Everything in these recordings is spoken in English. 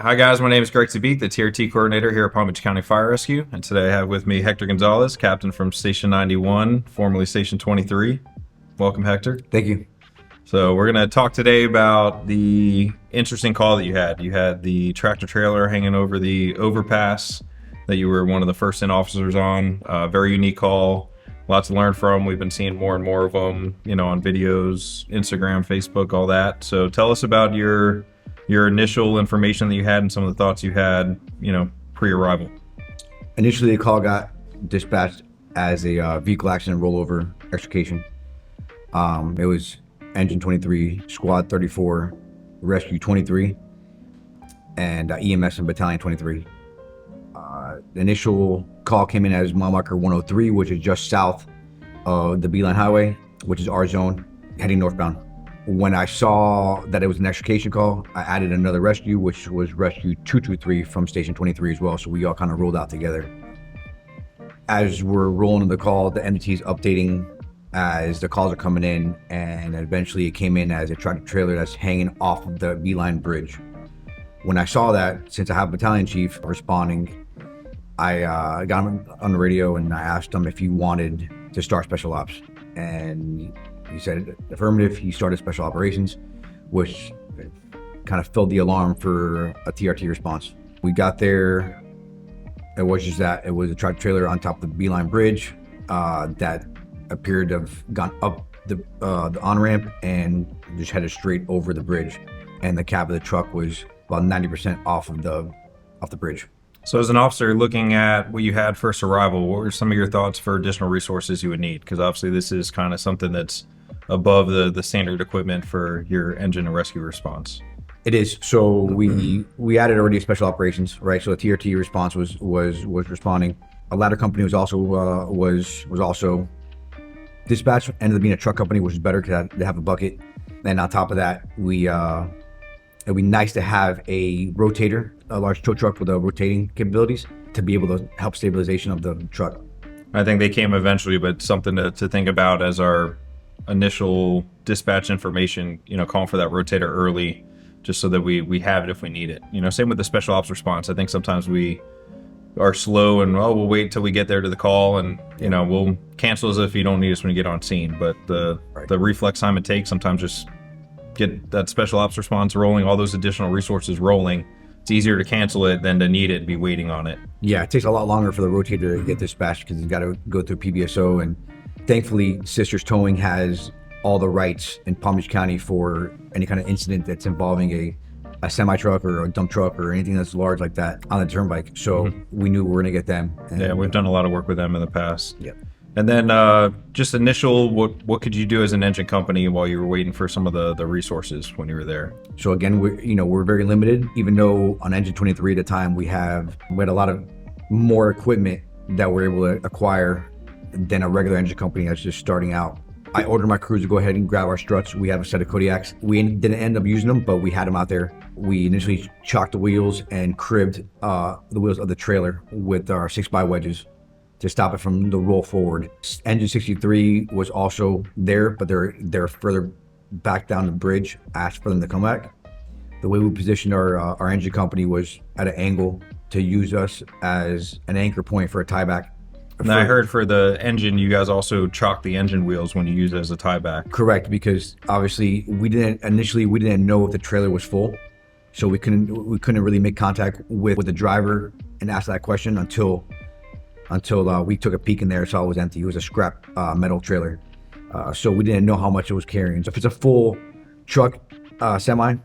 Hi guys, my name is Greg Zabik, the TRT coordinator here at Palm Beach County Fire Rescue, and today I have with me Hector Gonzalez, captain from Station 91, formerly Station 23. Welcome, Hector. Thank you. So we're going to talk today about the interesting call that you had. You had the tractor trailer hanging over the overpass that you were one of the first in officers on. Very unique call, lots to learn from. We've been seeing more and more of them, on videos, Instagram, Facebook, all that. So tell us about your initial information that you had and some of the thoughts you had, pre-arrival. Initially, the call got dispatched as a vehicle accident rollover extrication. It was Engine 23, Squad 34, Rescue 23, and EMS and Battalion 23. The initial call came in as mile marker 103, which is just south of the Beeline Highway, which is our zone, heading northbound. When I saw that it was an extrication call, I added another rescue, which was Rescue 223 from Station 23 as well. So we all kind of rolled out together. As we're rolling the call, the MDT is updating as the calls are coming in, and eventually it came in as a tractor trailer that's hanging off of the Beeline Bridge. When I saw that, since I have a battalion chief responding, I got him on the radio and I asked him if he wanted to start special ops. And he said affirmative. He started special operations, which kind of filled the alarm for a TRT response. We got there. It was just that it was a tractor trailer on top of the Beeline Bridge that appeared to have gone up the on-ramp and just headed straight over the bridge. And the cab of the truck was about 90% off the bridge. So as an officer looking at what you had first arrival, what were some of your thoughts for additional resources you would need? Because obviously this is kind of something that's above the standard equipment for your engine and rescue response. It is. So we added already special operations, right? So the TRT response was responding. A ladder company was also dispatched. Ended up being a truck company, which is better because they have a bucket. And on top of that, it'd be nice to have a rotator, a large tow truck with rotating capabilities to be able to help stabilization of the truck. I think they came eventually, but something to think about as our initial dispatch information, calling for that rotator early, just so that we have it if we need it. Same with the special ops response. I think sometimes we are slow and we'll wait till we get there to the call and we'll cancel as if you don't need us when you get on scene. But the reflex time it takes, sometimes just get that special ops response rolling, all those additional resources rolling. It's easier to cancel it than to need it and be waiting on it. Yeah, it takes a lot longer for the rotator to get dispatched because it's got to go through PBSO, and thankfully Sisters Towing has all the rights in Palm Beach County for any kind of incident that's involving a semi truck or a dump truck or anything that's large like that on the turnpike. So we knew we were going to get them. Yeah, we've done a lot of work with them in the past. Yep. And then just initial, what could you do as an engine company while you were waiting for some of the resources when you were there? So again, we're very limited, even though on Engine 23 at the time we had a lot of more equipment that we're able to acquire than a regular engine company that's just starting out. I ordered my crews to go ahead and grab our struts. We have a set of Kodiaks. We didn't end up using them, but we had them out there. We initially chocked the wheels and cribbed the wheels of the trailer with our 6x wedges to stop it from the roll forward. Engine 63 was also there, but they're further back down the bridge. Asked for them to come back. The way we positioned our engine company was at an angle to use us as an anchor point for a tieback. And I heard for the engine, you guys also chalked the engine wheels when you use it as a tieback. Correct, because obviously we didn't know if the trailer was full, so we couldn't really make contact with the driver and ask that question until we took a peek in there and saw it was empty. It was a scrap metal trailer, so we didn't know how much it was carrying. So if it's a full truck semi,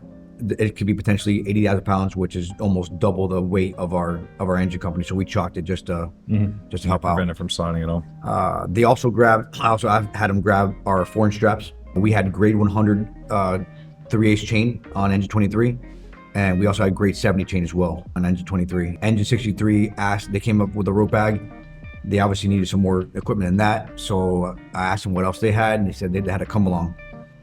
it could be potentially 80,000 pounds, which is almost double the weight of our engine company. So we chalked it just to help out. Prevent it from sliding at all. They also I've had them grab our 4-inch straps. We had grade 100 3/8 chain on Engine 23. And we also had grade 70 chain as well on Engine 23. Engine 63 they came up with a rope bag. They obviously needed some more equipment than that. So I asked them what else they had, and they said they had a come along.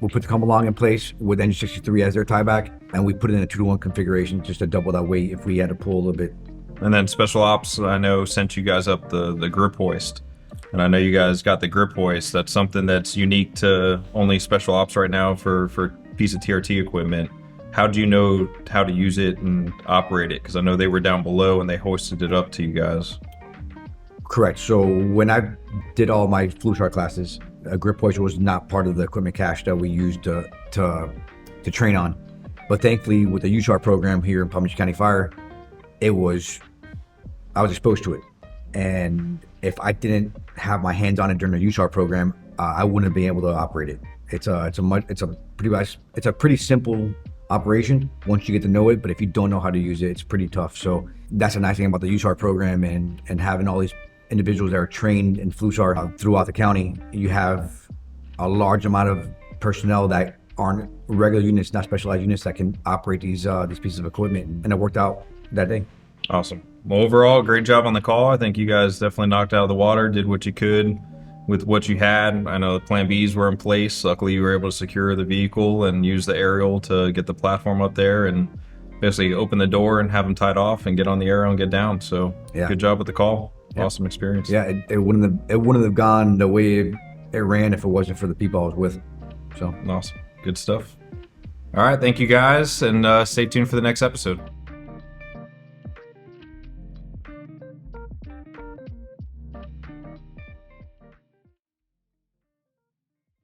We put the come along in place with Engine 63 as their tieback, and we put it in a 2-to-1 configuration just to double that weight if we had to pull a little bit. And then Special Ops, I know, sent you guys up the grip hoist. And I know you guys got the grip hoist. That's something that's unique to only Special Ops right now for a piece of TRT equipment. how do you know how to use it and operate it? Because I know they were down below and they hoisted it up to you guys. Correct. So when I did all my Fluchar classes, a grip hoist was not part of the equipment cache that we used to train on. But thankfully, with the USAR program here in Palm Beach County Fire, I was exposed to it. And if I didn't have my hands on it during the USAR program, I wouldn't have been able to operate it. It's a pretty simple operation once you get to know it, but if you don't know how to use it, it's pretty tough. So that's a nice thing about the USAR program and having all these individuals that are trained in Fluchar throughout the county. You have a large amount of personnel that aren't regular units, not specialized units, that can operate these pieces of equipment, and it worked out that day. Awesome. Well, overall, great job on the call. I think you guys definitely knocked out of the water, did what you could with what you had. I know the plan Bs were in place. Luckily, you were able to secure the vehicle and use the aerial to get the platform up there and basically open the door and have them tied off and get on the aerial and get down. So Yeah. Good job with the call. Awesome experience. Yeah, it wouldn't have gone the way it ran if it wasn't for the people I was with. So Awesome. Good stuff. All right. Thank you guys, and stay tuned for the next episode.